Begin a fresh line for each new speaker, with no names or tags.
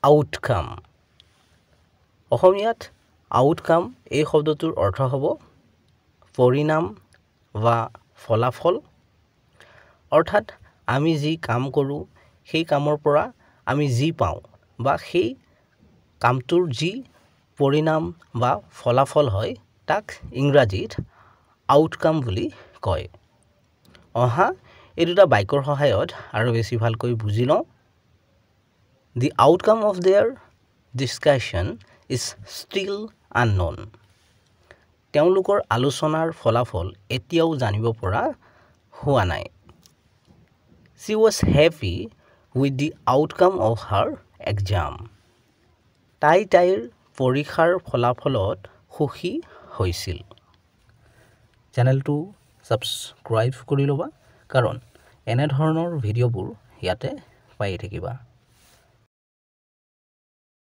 Outcome অসমীয়াত outcome এই শব্দটোৰ অৰ্থ হ'ব পৰিণাম বা ফলাফল অৰ্থাৎ আমি যি কাম কৰোঁ সেই কামৰ পৰা আমি যি পাওঁ বা সেই কামটোৰ যি পৰিণাম বা ফলাফল হয় তাক ইংৰাজীত আউটকাম বুলি কয় অহা এই দুটা বাক্যৰ সহায়ত আৰু বেছি ভালকৈ বুজি লওঁ The outcome of their discussion is still unknown. তেওঁলোকৰ আলোচনাৰ ফলাফল এতিয়াও জানিব পৰা হোৱা নাই She was happy with the outcome of her exam. তাইৰ পৰীক্ষাৰ ফলাফলত সুখী হৈছিল চেনেলটো ছাবস্ক্ৰাইব কৰি ল'বা কাৰণ এনে ধৰণৰ ভিডিঅ'বোৰ ইয়াতে পাই থাকিবা